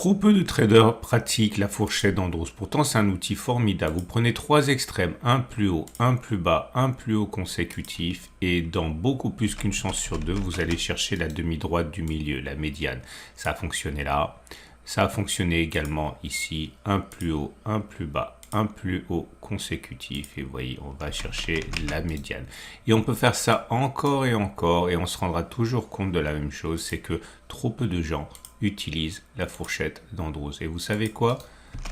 Trop peu de traders pratiquent la fourchette d'Andros. Pourtant, c'est un outil formidable. Vous prenez trois extrêmes, un plus haut, un plus bas, un plus haut consécutif, et dans beaucoup plus qu'une chance sur deux, vous allez chercher la demi-droite du milieu, la médiane. Ça a fonctionné là. Ça a fonctionné également ici, un plus haut, un plus bas, un plus haut consécutif. Et vous voyez, on va chercher la médiane. Et on peut faire ça encore et encore, et on se rendra toujours compte de la même chose, c'est que trop peu de gens utilise la fourchette d'Andros. Et vous savez quoi?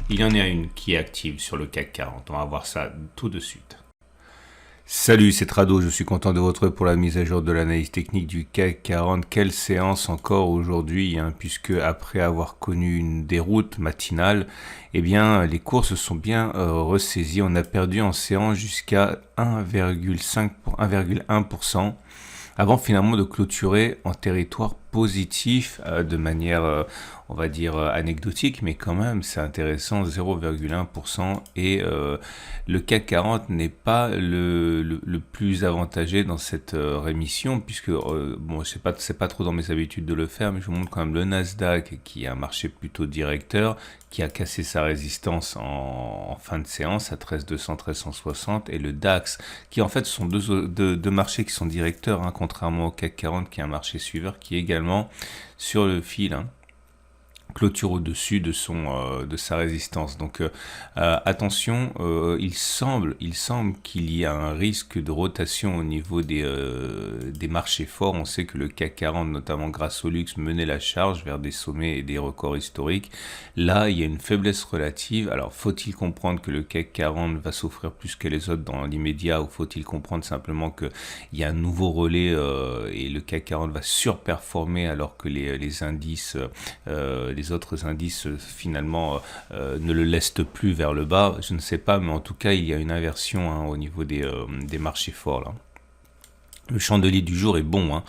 Il y en a une qui est active sur le CAC 40. On va voir ça tout de suite. Salut, c'est Trado. Je suis content de vous retrouver pour la mise à jour de l'analyse technique du CAC 40. Quelle séance encore aujourd'hui, puisque après avoir connu une déroute matinale, eh bien, les cours se sont bien ressaisis. On a perdu en séance jusqu'à 1,1% avant finalement de clôturer en territoire positif de manière, on va dire, anecdotique, mais quand même c'est intéressant, 0,1%, et le CAC 40 n'est pas le plus avantagé dans cette rémission, puisque, bon, c'est pas trop dans mes habitudes de le faire, mais je vous montre quand même le Nasdaq, qui est un marché plutôt directeur, qui a cassé sa résistance en fin de séance à 13200, 13160, et le DAX, qui en fait sont deux marchés qui sont directeurs, contrairement au CAC 40 qui est un marché suiveur, qui est également sur le fil, clôture au-dessus de sa résistance. Donc attention, il semble qu'il y a un risque de rotation au niveau des marchés forts. On sait que le CAC 40, notamment grâce au luxe, menait la charge vers des sommets et des records historiques. Là, il y a une faiblesse relative. Alors, faut-il comprendre que le CAC 40 va souffrir plus que les autres dans l'immédiat, ou faut-il comprendre simplement qu'il y a un nouveau relais et le CAC 40 va surperformer alors que les indices, les autres indices finalement ne le laissent plus vers le bas? Je ne sais pas, mais en tout cas il y a une inversion au niveau des marchés forts là. Le chandelier du jour est bon,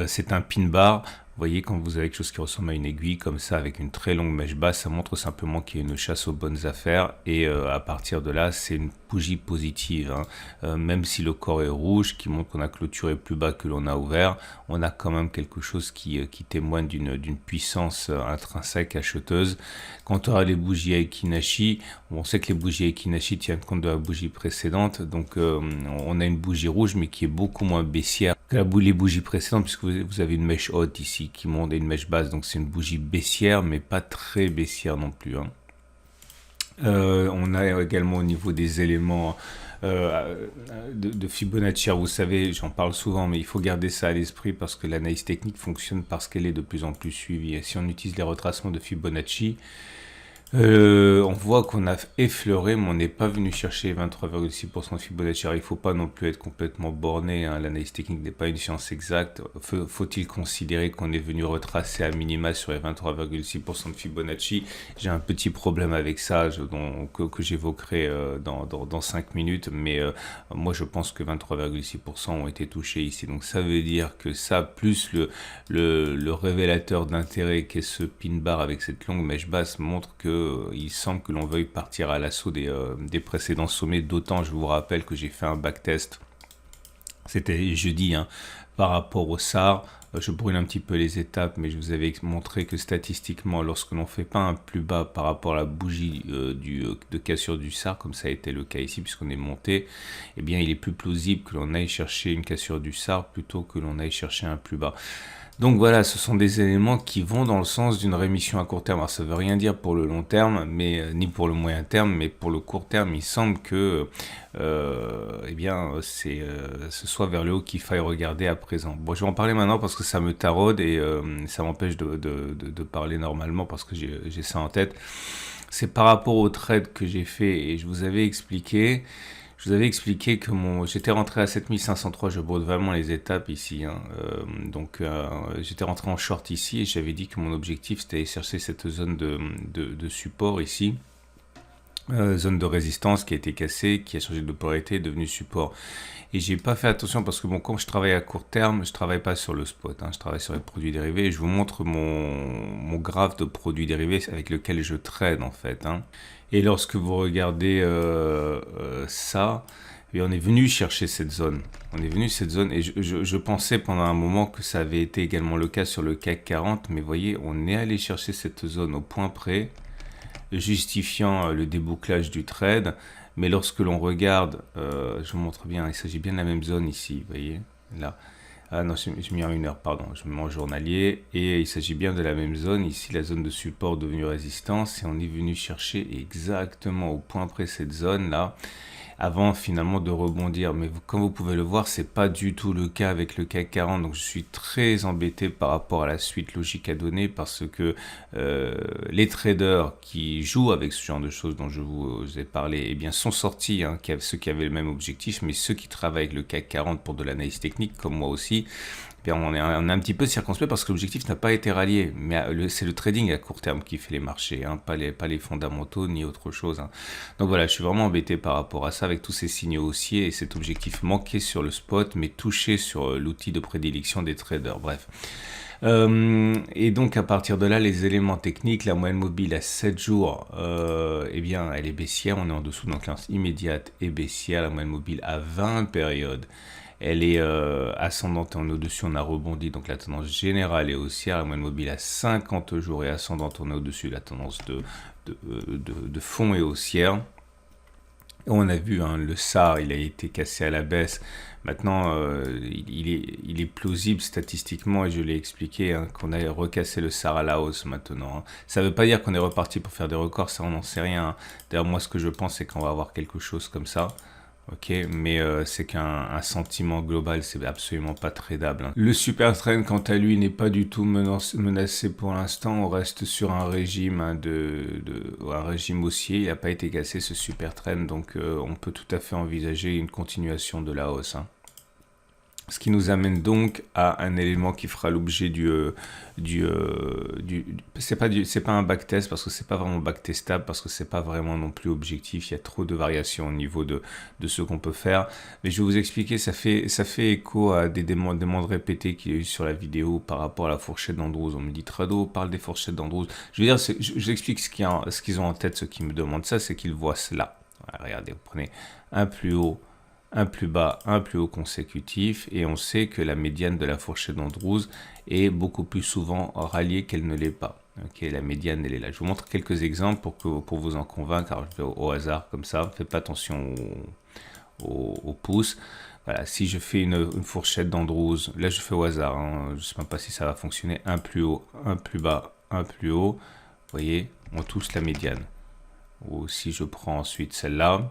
c'est un pin bar. Vous voyez, quand vous avez quelque chose qui ressemble à une aiguille comme ça avec une très longue mèche basse, ça montre simplement qu'il y a une chasse aux bonnes affaires, et à partir de là c'est une bougie positive, même si le corps est rouge, qui montre qu'on a clôturé plus bas que l'on a ouvert, on a quand même quelque chose qui témoigne d'une puissance intrinsèque acheteuse. Quant à les bougies Aiki-Nashi, on sait que les bougies Aiki-Nashi tiennent compte de la bougie précédente, donc on a une bougie rouge mais qui est beaucoup moins baissière que les bougies précédentes, puisque vous avez une mèche haute ici qui monte et une mèche basse, donc c'est une bougie baissière mais pas très baissière non plus. On a également au niveau des éléments de Fibonacci. Vous savez, j'en parle souvent, mais il faut garder ça à l'esprit parce que l'analyse technique fonctionne parce qu'elle est de plus en plus suivie. Et si on utilise les retracements de Fibonacci, on voit qu'on a effleuré, mais on n'est pas venu chercher 23,6% de Fibonacci. Alors, il ne faut pas non plus être complètement borné, l'analyse technique n'est pas une science exacte. Faut-il considérer qu'on est venu retracer à minima sur les 23,6% de Fibonacci? J'ai un petit problème avec ça que j'évoquerai dans 5 minutes, mais moi je pense que 23,6% ont été touchés ici. Donc ça veut dire que ça, plus le révélateur d'intérêt qu'est ce pin bar avec cette longue mèche basse, montre que il semble que l'on veuille partir à l'assaut des précédents sommets. D'autant, je vous rappelle que j'ai fait un backtest, c'était jeudi, par rapport au SAR. Je brûle un petit peu les étapes, mais je vous avais montré que statistiquement, lorsque l'on ne fait pas un plus bas par rapport à la bougie de cassure du SAR, comme ça a été le cas ici puisqu'on est monté, eh bien il est plus plausible que l'on aille chercher une cassure du SAR plutôt que l'on aille chercher un plus bas. Donc voilà, ce sont des éléments qui vont dans le sens d'une rémission à court terme. Alors ça ne veut rien dire pour le long terme, ni pour le moyen terme, mais pour le court terme, il semble que ce soit vers le haut qu'il faille regarder à présent. Bon, je vais en parler maintenant parce que ça me taraude et ça m'empêche de parler normalement parce que j'ai ça en tête. C'est par rapport au trade que j'ai fait et je vous avais expliqué que j'étais rentré à 7503, je brode vraiment les étapes ici. J'étais rentré en short ici et j'avais dit que mon objectif c'était d'aller chercher cette zone de support ici. Zone de résistance qui a été cassée, qui a changé de polarité, est devenue support. Et j'ai pas fait attention parce que quand je travaille à court terme, je travaille pas sur le spot, je travaille sur les produits dérivés. Et je vous montre mon graphe de produits dérivés avec lequel je trade en fait. Et lorsque vous regardez ça, Et on est venu chercher cette zone. On est venu cette zone et je pensais pendant un moment que ça avait été également le cas sur le CAC 40, mais vous voyez, on est allé chercher cette zone au point près, justifiant le débouclage du trade. Mais lorsque l'on regarde, je vous montre bien, il s'agit bien de la même zone ici, vous voyez, là. Ah non, je mets en 1 heure, pardon, je me mets en journalier, et il s'agit bien de la même zone, ici la zone de support devenue résistance, et on est venu chercher exactement au point près cette zone là, avant finalement de rebondir. Mais comme vous pouvez le voir, c'est pas du tout le cas avec le CAC 40, donc je suis très embêté par rapport à la suite logique à donner, parce que les traders qui jouent avec ce genre de choses dont je vous ai parlé, eh bien sont sortis, hein, ceux qui avaient le même objectif, mais ceux qui travaillent avec le CAC 40 pour de l'analyse technique, comme moi aussi, on est un petit peu circonspect parce que l'objectif n'a pas été rallié. Mais c'est le trading à court terme qui fait les marchés, hein, pas les fondamentaux ni autre chose. Hein. Donc voilà, je suis vraiment embêté par rapport à ça avec tous ces signaux haussiers et cet objectif manqué sur le spot, mais touché sur l'outil de prédilection des traders. Bref. Et donc à partir de là, les éléments techniques, la moyenne mobile à 7 jours, eh bien elle est baissière, on est en dessous, donc l'influence immédiate est baissière, la moyenne mobile à 20 périodes. Elle est ascendante et on est au-dessus, on a rebondi, donc la tendance générale est haussière, la moyenne mobile à 50 jours est ascendante, on est au-dessus, la tendance de fond est haussière. On a vu, hein, le SAR, il a été cassé à la baisse. Maintenant, il est plausible statistiquement, et je l'ai expliqué, hein, qu'on a recassé le SAR à la hausse maintenant. Hein. Ça ne veut pas dire qu'on est reparti pour faire des records, ça on n'en sait rien. Hein. D'ailleurs, moi ce que je pense, c'est qu'on va avoir quelque chose comme ça. Ok, mais c'est qu'un sentiment global, c'est absolument pas tradable. Hein. Le super trend, quant à lui, n'est pas du tout menacé pour l'instant. On reste sur un régime, hein, un régime haussier. Il n'a pas été cassé ce super trend, donc on peut tout à fait envisager une continuation de la hausse. Hein. Ce qui nous amène donc à un élément qui fera l'objet c'est pas un backtest parce que c'est pas vraiment backtestable, parce que c'est pas vraiment non plus objectif. Il y a trop de variations au niveau de ce qu'on peut faire. Mais je vais vous expliquer, ça fait écho à des demandes répétées qu'il y a eu sur la vidéo par rapport à la fourchette d'Andrews. On me dit Trado parle des fourchettes d'Andrews. Je veux dire, je vous explique ce qu'ils ont en tête, ceux qui me demandent ça, c'est qu'ils voient cela. Voilà, regardez, vous prenez un plus haut, un plus bas, un plus haut consécutif, et on sait que la médiane de la fourchette d'Andrews est beaucoup plus souvent ralliée qu'elle ne l'est pas. Ok, la médiane, elle est là. Je vous montre quelques exemples pour vous en convaincre. Alors, je vais au hasard comme ça, faites pas attention au pouce. Voilà, si je fais une fourchette d'Andrews, là je fais au hasard, hein, je ne sais même pas si ça va fonctionner, un plus haut, un plus bas, un plus haut, vous voyez, on touche la médiane. Ou si je prends ensuite celle-là,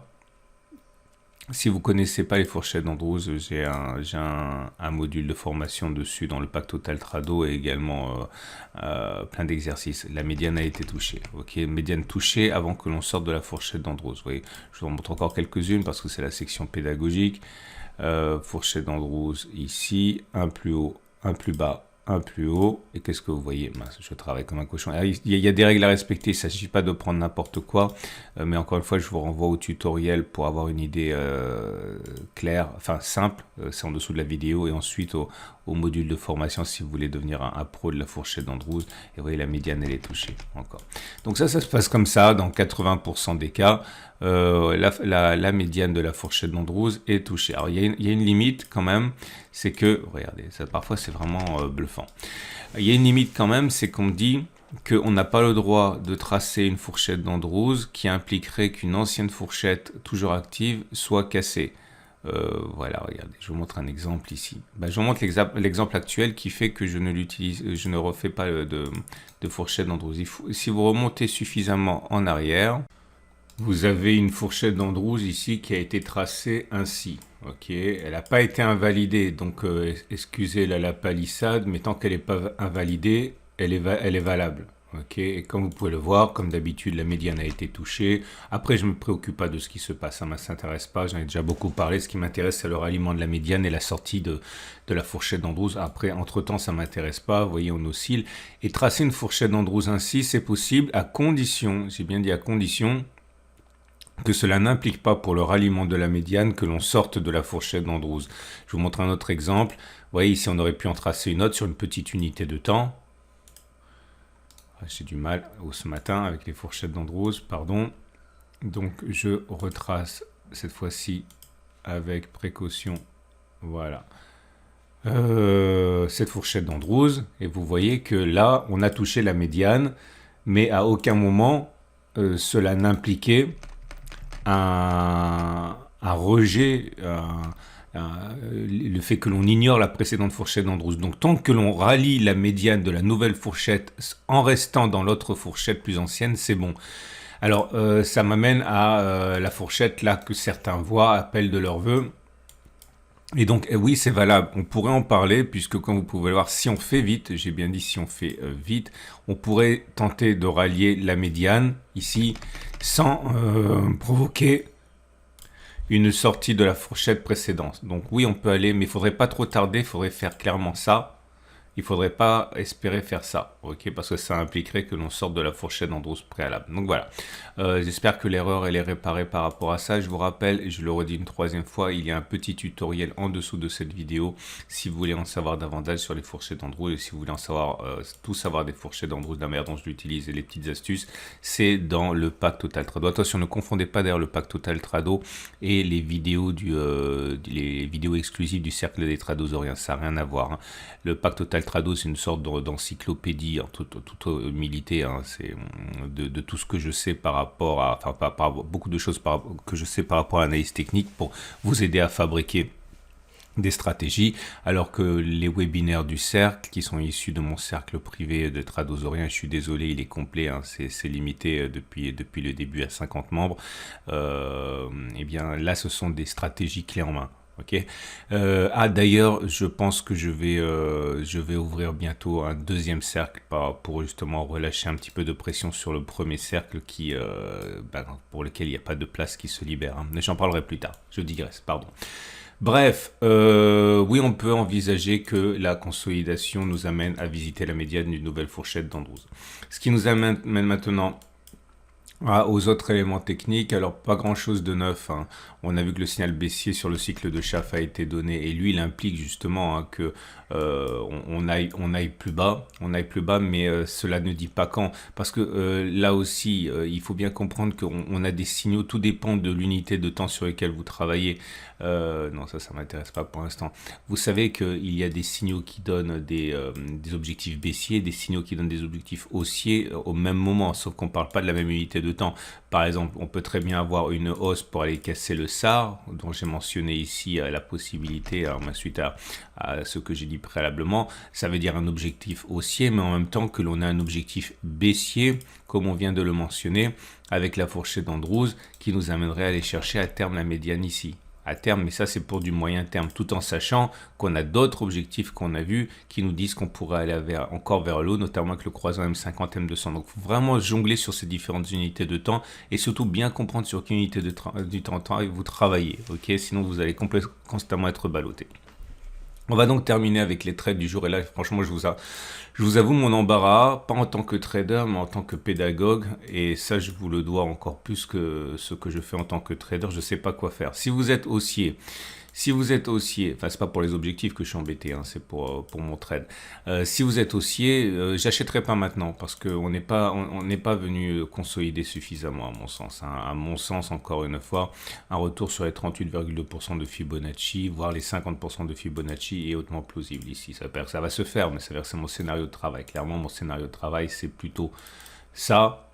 si vous ne connaissez pas les fourchettes d'Andrews, j'ai un module de formation dessus dans le pack Total Trado, et également plein d'exercices. La médiane a été touchée. Ok, médiane touchée avant que l'on sorte de la fourchette d'Andrews. Vous voyez, je vous en montre encore quelques-unes parce que c'est la section pédagogique. Fourchette d'Andrews ici, un plus haut, un plus bas, un plus haut. Et qu'est-ce que vous voyez? Mince, je travaille comme un cochon. Alors, il y a des règles à respecter, il ne s'agit pas de prendre n'importe quoi. Mais encore une fois, je vous renvoie au tutoriel pour avoir une idée claire, enfin simple. C'est en dessous de la vidéo. Et ensuite au module de formation si vous voulez devenir un pro de la fourchette d'Andrews. Et vous voyez, la médiane, elle est touchée encore. Donc ça se passe comme ça dans 80% des cas. La médiane de la fourchette d'Andrews est touchée. Alors il y a une limite quand même, c'est que, regardez, ça parfois c'est vraiment bluffant. Il y a une limite quand même, c'est qu'on me dit qu'on n'a pas le droit de tracer une fourchette d'Andrews qui impliquerait qu'une ancienne fourchette toujours active soit cassée. Voilà, regardez, je vous montre un exemple ici. Je vous montre l'exemple actuel qui fait que je ne refais pas de fourchette d'Andrews. Si vous remontez suffisamment en arrière, vous avez une fourchette d'Andrews ici qui a été tracée ainsi. Ok, elle n'a pas été invalidée, donc excusez la palissade, mais tant qu'elle n'est pas invalidée, elle est valable. Ok, et comme vous pouvez le voir, comme d'habitude, la médiane a été touchée. Après, je ne me préoccupe pas de ce qui se passe, ça ne m'intéresse pas, j'en ai déjà beaucoup parlé. Ce qui m'intéresse, c'est le ralliement de la médiane et la sortie de la fourchette d'Andrews. Après, entre-temps, ça ne m'intéresse pas, vous voyez, on oscille. Et tracer une fourchette d'Andrews ainsi, c'est possible à condition, j'ai bien dit à condition, que cela n'implique pas pour le ralliement de la médiane que l'on sorte de la fourchette d'Andrews. Je vous montre un autre exemple. Vous voyez, ici, on aurait pu en tracer une autre sur une petite unité de temps. J'ai du mal ce matin avec les fourchettes d'Andrews, pardon. Donc, je retrace cette fois-ci avec précaution, voilà, cette fourchette d'Andrews, et vous voyez que là, on a touché la médiane, mais à aucun moment, cela n'impliquait un rejet, le fait que l'on ignore la précédente fourchette d'Andrews. Donc tant que l'on rallie la médiane de la nouvelle fourchette en restant dans l'autre fourchette plus ancienne, c'est bon. Alors ça m'amène à la fourchette là que certains voient, appellent de leur vœu. Et donc oui, c'est valable, on pourrait en parler puisque comme vous pouvez le voir, si on fait vite, j'ai bien dit si on fait vite, on pourrait tenter de rallier la médiane ici sans provoquer une sortie de la fourchette précédente. Donc oui, on peut aller, mais il faudrait pas trop tarder, il faudrait faire clairement ça. Il faudrait pas espérer faire ça, ok, parce que ça impliquerait que l'on sorte de la fourchette d'Andrews préalable. Donc voilà, j'espère que l'erreur elle est réparée par rapport à ça. Je vous rappelle, et je le redis une troisième fois, il y a un petit tutoriel en dessous de cette vidéo si vous voulez en savoir davantage sur les fourchettes d'Andrews et si vous voulez en savoir tout savoir des fourchettes d'Andrews, de la manière dont je l'utilise et les petites astuces, c'est dans le pack Total Trado. Attention, ne confondez pas d'ailleurs le pack Total Trado et les vidéos les vidéos exclusives du cercle des tradosauriens, ça n'a rien à voir. Hein. Le pack Total Trado, c'est une sorte d'encyclopédie en toute humilité, hein, c'est de tout ce que je sais par rapport à, enfin par beaucoup de choses que je sais par rapport à l'analyse technique pour vous aider à fabriquer des stratégies, alors que les webinaires du cercle qui sont issus de mon cercle privé de tradosauriens, je suis désolé, il est complet, hein, c'est limité depuis le début à 50 membres, et bien là ce sont des stratégies clés en main. Ok. D'ailleurs, je pense que je vais ouvrir bientôt un deuxième cercle pour justement relâcher un petit peu de pression sur le premier cercle pour lequel il n'y a pas de place qui se libère. Hein. Mais j'en parlerai plus tard. Je digresse, pardon. Bref, oui, on peut envisager que la consolidation nous amène à visiter la médiane d'une nouvelle fourchette d'Andrews. Ce qui nous amène maintenant aux autres éléments techniques, alors pas grand chose de neuf, hein. On a vu que le signal baissier sur le cycle de Schaff a été donné et lui il implique justement hein, que on aille plus bas, mais cela ne dit pas quand, parce que là aussi il faut bien comprendre qu'on a des signaux, tout dépend de l'unité de temps sur laquelle vous travaillez. Non, ça m'intéresse pas pour l'instant. Vous savez qu'il y a des signaux qui donnent des objectifs baissiers, des signaux qui donnent des objectifs haussiers au même moment, sauf qu'on parle pas de la même unité de temps. Par exemple, on peut très bien avoir une hausse pour aller casser le SAR, dont j'ai mentionné ici la possibilité, suite à ce que j'ai dit préalablement, ça veut dire un objectif haussier, mais en même temps que l'on a un objectif baissier, comme on vient de le mentionner, avec la fourchette d'Andrews, qui nous amènerait à aller chercher à terme la médiane ici. À terme, mais ça c'est pour du moyen terme, tout en sachant qu'on a d'autres objectifs qu'on a vus qui nous disent qu'on pourrait aller encore vers le haut, notamment avec le croisant M50, M200. Donc, il faut vraiment jongler sur ces différentes unités de temps et surtout bien comprendre sur quelle unité du temps vous travaillez. Ok, sinon vous allez constamment être ballotté. On va donc terminer avec les trades du jour. Et là, franchement, je vous avoue mon embarras, pas en tant que trader, mais en tant que pédagogue. Et ça, je vous le dois encore plus que ce que je fais en tant que trader. Je ne sais pas quoi faire. Si vous êtes haussier, enfin c'est pas pour les objectifs que je suis embêté, hein, c'est pour mon trade. Si vous êtes haussier, j'achèterai pas maintenant parce qu'on n'est pas venu consolider suffisamment à mon sens. Hein. À mon sens, encore une fois, un retour sur les 38,2% de Fibonacci, voire les 50% de Fibonacci est hautement plausible ici. Ça veut dire que ça va se faire, mais ça veut dire que c'est mon scénario de travail. Clairement, mon scénario de travail, c'est plutôt ça,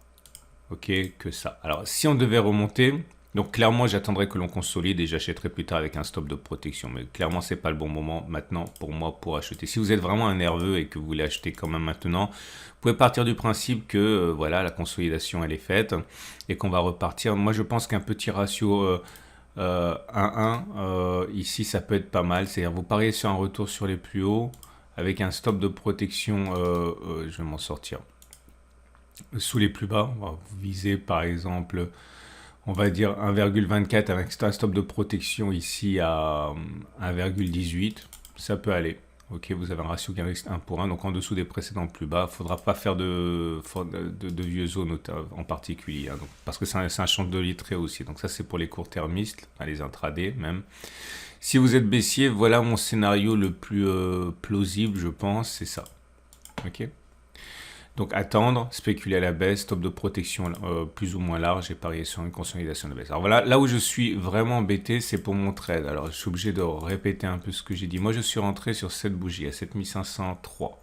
ok, que ça. Alors, si on devait remonter. Donc clairement, j'attendrai que l'on consolide et j'achèterai plus tard avec un stop de protection. Mais clairement, c'est pas le bon moment maintenant pour moi pour acheter. Si vous êtes vraiment un nerveux et que vous voulez acheter quand même maintenant, vous pouvez partir du principe que voilà, la consolidation elle est faite et qu'on va repartir. Moi, je pense qu'un petit ratio 1-1 ici, ça peut être pas mal. C'est-à-dire vous pariez sur un retour sur les plus hauts avec un stop de protection. Je vais m'en sortir sous les plus bas. Vous visez par exemple. On va dire 1,24 avec un stop de protection ici à 1,18. Ça peut aller. Ok, vous avez un ratio gain risque 1 pour 1, donc en dessous des précédents plus bas. Il ne faudra pas faire de vieux zones en particulier, hein, donc, parce que c'est un chandelier très haussier. Donc ça, c'est pour les court-termistes, les intradés même. Si vous êtes baissier, voilà mon scénario le plus plausible, je pense, c'est ça. Ok. Donc attendre, spéculer à la baisse, stop de protection plus ou moins large et parier sur une consolidation de baisse. Alors voilà, là où je suis vraiment embêté, c'est pour mon trade. Alors je suis obligé de répéter un peu ce que j'ai dit. Moi je suis rentré sur cette bougie à 7503.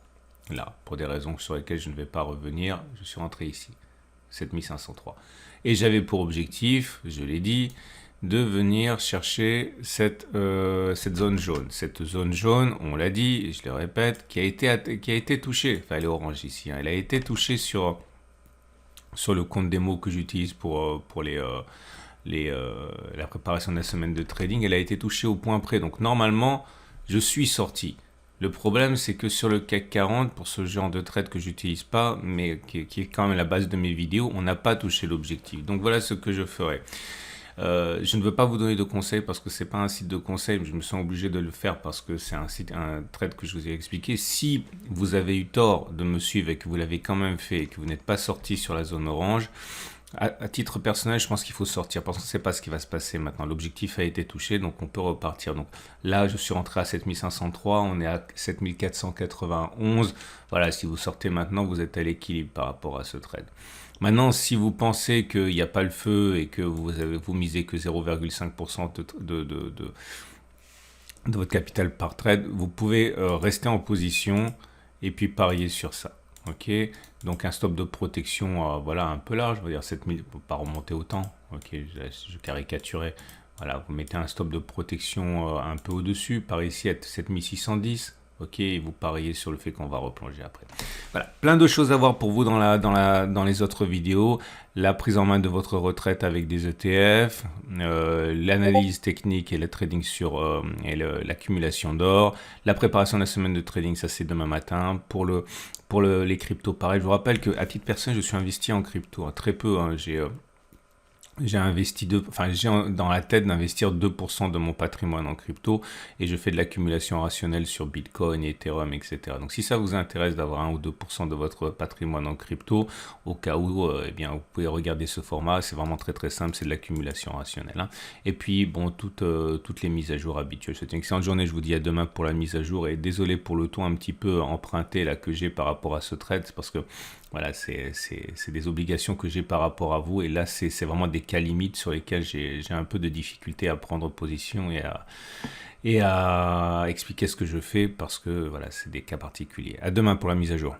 Là, pour des raisons sur lesquelles je ne vais pas revenir, je suis rentré ici, 7503. Et j'avais pour objectif, je l'ai dit, de venir chercher cette zone jaune. Cette zone jaune, on l'a dit, je le répète, qui a été touchée, enfin elle est orange ici, hein, elle a été touchée sur le compte démo que j'utilise pour la préparation de la semaine de trading, elle a été touchée au point près. Donc normalement, je suis sorti. Le problème, c'est que sur le CAC 40, pour ce genre de trade que j'utilise pas, mais qui est quand même la base de mes vidéos, on n'a pas touché l'objectif. Donc voilà ce que je ferai. Je ne veux pas vous donner de conseils parce que c'est pas un site de conseils, mais je me sens obligé de le faire parce que c'est un trade que je vous ai expliqué. Si vous avez eu tort de me suivre et que vous l'avez quand même fait et que vous n'êtes pas sorti sur la zone orange, à titre personnel, je pense qu'il faut sortir parce que c'est pas ce qui va se passer maintenant. L'objectif a été touché, donc on peut repartir. Donc là, je suis rentré à 7503, on est à 7491. Voilà, si vous sortez maintenant, vous êtes à l'équilibre par rapport à ce trade. Maintenant, si vous pensez qu'il n'y a pas le feu et que vous misez que 0,5% de votre capital par trade, vous pouvez rester en position et puis parier sur ça. Ok, donc un stop de protection, voilà, un peu large, on va dire 7000, pour pas remonter autant. Ok, je caricaturais. Voilà, vous mettez un stop de protection un peu au-dessus, par ici à 7610. Ok, et vous pariez sur le fait qu'on va replonger après. Voilà, plein de choses à voir pour vous dans les autres vidéos. La prise en main de votre retraite avec des ETF, l'analyse technique et le trading sur l'accumulation d'or, la préparation de la semaine de trading, ça c'est demain matin. Pour les cryptos, pareil. Je vous rappelle qu'à titre personnel, je suis investi en crypto, hein, très peu. Hein, j'ai investi j'ai dans la tête d'investir 2% de mon patrimoine en crypto et je fais de l'accumulation rationnelle sur Bitcoin, Ethereum, etc. Donc si ça vous intéresse d'avoir 1 ou 2% de votre patrimoine en crypto, au cas où, eh bien, vous pouvez regarder ce format. C'est vraiment très très simple, c'est de l'accumulation rationnelle. Hein. Et puis, bon, toutes les mises à jour habituelles. C'est une excellente journée, je vous dis à demain pour la mise à jour et désolé pour le ton un petit peu emprunté là que j'ai par rapport à ce trade, c'est parce que voilà, c'est des obligations que j'ai par rapport à vous et là c'est vraiment des cas limites sur lesquels j'ai un peu de difficulté à prendre position et à expliquer ce que je fais parce que voilà, c'est des cas particuliers. À demain pour la mise à jour.